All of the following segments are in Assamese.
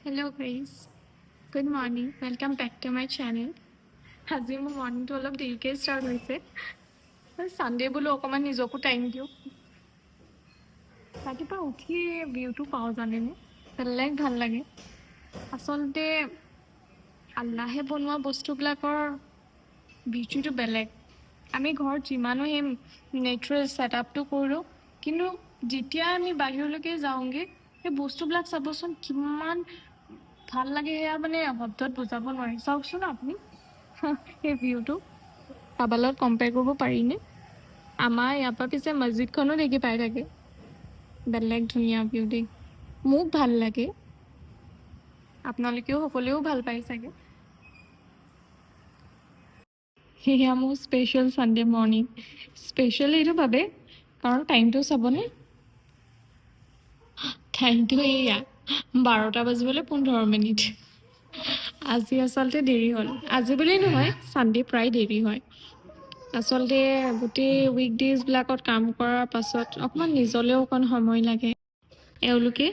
Hello guys, good morning. Welcome back to my channel. আজি মোৰ মৰ্ণিংটো অলপ দেৰিকৈ ষ্টাৰ্ট হৈছে। ছানডে বোলো অকণমান নিজকো টাইম দিওঁ। ৰাতিপুৱা উঠি ভিউটো পাওঁ জানেনে, ভাল লাগে। আচলতে আল্লাহে বনোৱা বস্তুবিলাকৰ বিউটিটো বেলেগ। আমি ঘৰত যিমানো সেই নেচাৰেল ছেটআপটো কৰোঁ, কিন্তু যেতিয়া আমি বাহিৰলৈকে যাওঁগৈ সেই বস্তুবিলাক চাবচোন কিমান ভাল লাগে, সেয়া মানে শব্দত বুজাব নোৱাৰি। চাওকচোন আপুনি সেই ভিউটো কাৰোবাৰ লগত কম্পেয়াৰ কৰিব পাৰিনে? আমাৰ ইয়াৰ পৰা পিছে মছজিদখনো দেখি পাই থাকে। বেলেগ ধুনীয়া ভিউ দেই, মোক ভাল লাগে, আপোনালোকেও সকলোৱেও ভাল পায় চাগে। সেয়া মোৰ স্পেচিয়েল ছানডে মৰ্ণিং। স্পেচিয়েল এইটো ভাবে কাৰণ টাইমটো চাবনে, টাইমটো এয়া 12টা বাজিবলৈ 15 মিনিট। আজি আচলতে দেৰি হ'ল। আজি বুলি নহয়, ছানডে প্ৰায় দেৰি হয়। আচলতে গোটেই উইকডেজবিলাকত কাম কৰাৰ পাছত অকণমান নিজলৈও অকণ সময় লাগে। এওঁলোকে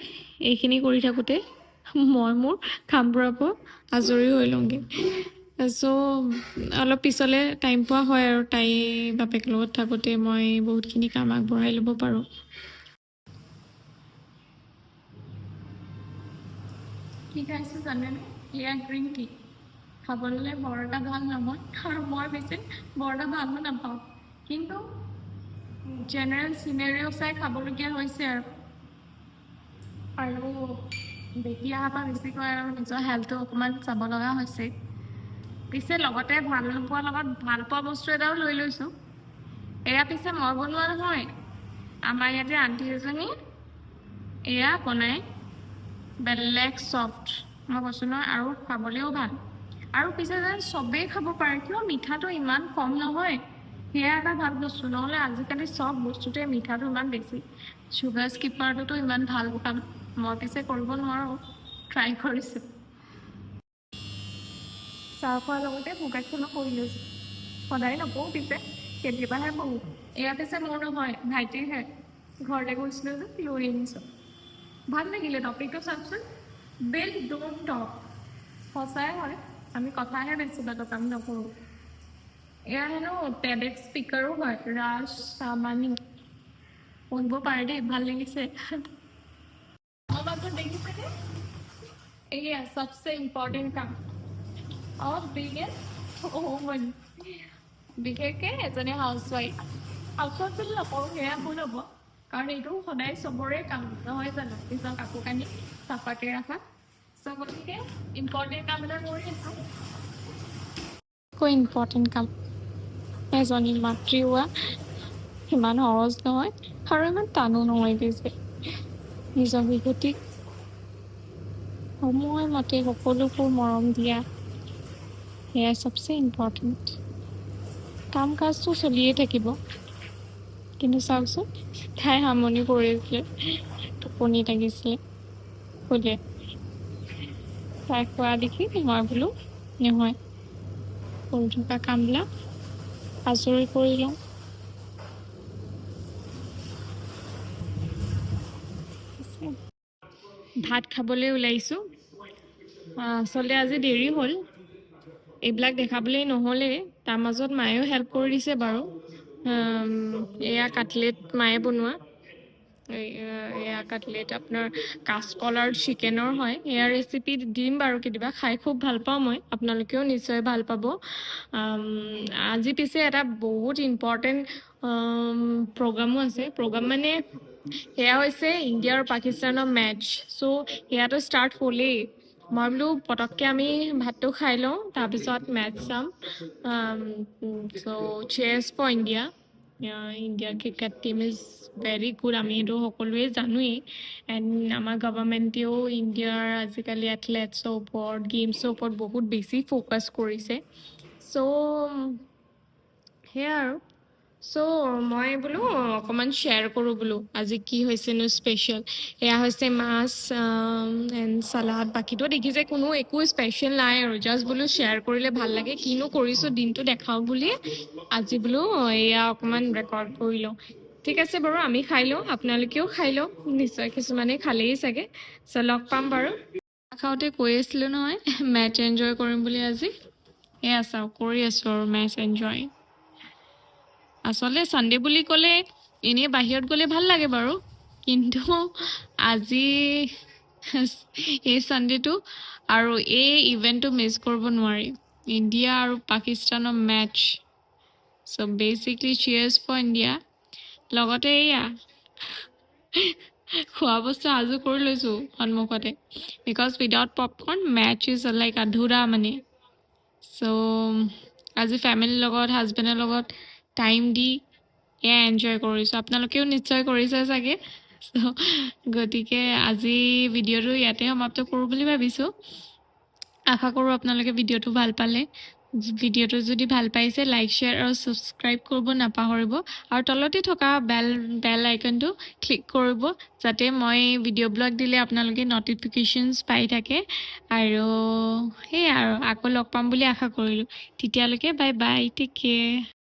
এইখিনি কৰি থাকোঁতে মই মোৰ কামবোৰৰ পৰা আজৰি হৈ লওঁগৈ। চ' অলপ পিছলৈ টাইম পোৱা হয় আৰু তাই বাপেকৰ লগত থাকোঁতে মই বহুতখিনি কাম আগবঢ়াই ল'ব পাৰোঁ। কি খাইছোঁ জানেনে? এয়া গ্ৰীণ টি। খাবলৈ বৰ এটা ভাল নহয় আৰু মই বেছি বৰ এটা ভালো নাপাওঁ, কিন্তু জেনেৰেল চিনেৰিও চাই খাবলগীয়া হৈছে আৰু দেখি অহাৰ পৰা বেছিকৈ আৰু নিজৰ হেল্থটো অকণমান চাব লগা হৈছে। পিছে লগতে ভাল নোপোৱাৰ লগত ভাল পোৱা বস্তু এটাও লৈ লৈছোঁ। এয়া পিছে মই বনোৱা নহয়, আমাৰ ইয়াতে আণ্টি এজনী এয়া বনাই, বেলেগ ছফ্ট, মই কৈছোঁ নহয়, আৰু খাবলৈও ভাল। আৰু পিছে যেন চবেই খাব পাৰে, কিয় মিঠাটো ইমান কম নহয়, সেয়া এটা ভাল বস্তু। নহ'লে আজিকালি চব বস্তুতে মিঠাটো ইমান বেছি। চুগাৰ স্কিপাৰটোতো ইমান ভাল কাম মই পিছে কৰিব নোৱাৰোঁ, ট্ৰাই কৰিছোঁ। চাহ খোৱাৰ লগতে ভোগাখনো কৰি লৈছোঁ। সদায় নকওঁ পিছে, কেতিয়াবাহে কওঁ। এয়া পিছে মোৰ নহয়, ভাইটিৰহে। ঘৰলৈ গৈছিলোঁ যে লৈ আনিছোঁ। ভাল লাগিলে টপিকটো চাওকচোন, বিল্ড ডোন্ট টক। সঁচাই হয়, আমি কথাহে বেছিভাগ কাম নকৰোঁ। এয়া হেনো টেডেক্স স্পীকাৰো হয়, ৰাজ চামানি। পঢ়িব পাৰে দেই, ভাল লাগিছে। মই মাত্ৰ দেখিছেনে, এয়া চবচে ইম্পৰ্টেণ্ট কাম অফ বিং এ ওমেন, বিশেষকৈ এজনী হাউচৱাইফ। হাউচৱাইফ বুলি নকওঁ, সেয়া ভুল হ'ব, কাৰণ এইটো সদায় চবৰে কাম নহয় জানো, নিজৰ কাপোৰ কানি চাফাকৈ ৰখা। চ' গতিকে ইম্পৰ্টেণ্ট কাম এটা কৰি আছোঁ। ইম্পৰ্টেণ্ট কাম এজনী মাতৃ হোৱা ইমান সহজ নহয় আৰু ইমান টানো নহয়। পিছে নিজৰ বিহুটিক সময়মতে সকলোবোৰ মৰম দিয়া, সেয়াই চবচে ইম্পৰ্টেণ্ট। কাম কাজটো চলিয়ে থাকিব, কিন্তু চাওকচোন তাই আমনি কৰিছিলে, টোপনি লাগিছিলে, শুলে। তাই খোৱা দেখি মই বোলো নহয়, কৰি থকা কামবিলাক আজৰি কৰি লওঁ। ভাত খাবলৈ ওলাইছোঁ। আচলতে আজি দেৰি হ'ল, এইবিলাক দেখাবলৈ নহ'লেই। তাৰ মাজত মায়েও হেল্প কৰি দিছে বাৰু। এয়া কাটলেট মায়ে বনোৱা, এয়া কাটলেট আপোনাৰ কাচকল আৰু চিকেনৰ হয়। এয়া ৰেচিপি দিম বাৰু কেতিয়াবা, খাই খুব ভাল পাওঁ মই, আপোনালোকেও নিশ্চয় ভাল পাব। আজি পিছে এটা বহুত ইম্পৰ্টেণ্ট প্ৰগ্ৰামো আছে। প্ৰগ্ৰাম মানে সেয়া হৈছে ইণ্ডিয়া আৰু পাকিস্তানৰ মেটচ। চ' সেয়াটো ষ্টাৰ্ট হ'লেই। মই বোলো পটককৈ আমি ভাতটো খাই লওঁ, তাৰপিছত মেটচ চাম। চ' চিয়াৰ্ছ ফৰ ইণ্ডিয়া। ইণ্ডিয়াৰ cricket team is very good, আমি সেইটো সকলোৱে জানোৱেই। এণ্ড আমাৰ গভৰ্ণমেণ্টেও ইণ্ডিয়াৰ আজিকালি এথলেটছৰ ওপৰত, গেমছৰ ওপৰত বহুত বেছি ফ'কাছ কৰিছে। চ' সেয়া আৰু। চ' মই বোলো অকণমান শ্বেয়াৰ কৰোঁ বোলো আজি কি হৈছেনো স্পেচিয়েল। এয়া হৈছে মাছ এণ্ড চালাড। বাকীতো দেখিছে কোনো একো স্পেচিয়েল নাই আৰু, জাষ্ট বোলো শ্বেয়াৰ কৰিলে ভাল লাগে, কিনো কৰিছোঁ দিনটো দেখাওঁ বুলি আজি বোলো এয়া অকণমান ৰেকৰ্ড কৰি লওঁ। ঠিক আছে বাৰু, আমি খাই লওঁ, আপোনালোকেও খাই লওক, নিশ্চয় কিছুমানে খালেই চাগে। চ' লগ পাম বাৰু। খাওঁতে কৈ আছিলোঁ নহয় মেটচ এনজয় কৰিম বুলি আজি এয়া চাওঁ কৰি আছোঁ আৰু মেটচ এনজয় আচলতে ছানডে বুলি ক'লে এনেই বাহিৰত গ'লে ভাল লাগে বাৰু কিন্তু আজি এই ছানডেটো আৰু এই ইভেণ্টটো মিছ কৰিব নোৱাৰি ইণ্ডিয়া আৰু পাকিস্তানৰ match so' basically cheers for India লগতে এয়া খোৱা বস্তু সাজু কৰি লৈছোঁ সন্মুখতে because without popcorn match is like আধুৰা মানে চ' আজি ফেমিলিৰ লগত হাজবেণ্ডৰ লগত টাইম দি এয়া এনজয় কৰিছোঁ আপোনালোকেও নিশ্চয় কৰিছে চাগে চ' গতিকে আজি ভিডিঅ'টো ইয়াতে সমাপ্ত কৰোঁ বুলি ভাবিছোঁ আশা কৰোঁ আপোনালোকে ভিডিঅ'টো ভাল পালে ভিডিঅ'টো যদি ভাল পাইছে লাইক শ্বেয়াৰ আৰু ছাবস্ক্ৰাইব কৰিব নাপাহৰিব আৰু তলতে থকা বেল আইকনটো ক্লিক কৰিব যাতে মই ভিডিঅ' ব্লগ দিলে আপোনালোকে ন'টিফিকেশ্যনছ পাই থাকে আৰু সেয়াই আৰু আকৌ লগ পাম বুলি আশা কৰিলোঁ তেতিয়ালৈকে বাই বাই টেক কেয়াৰ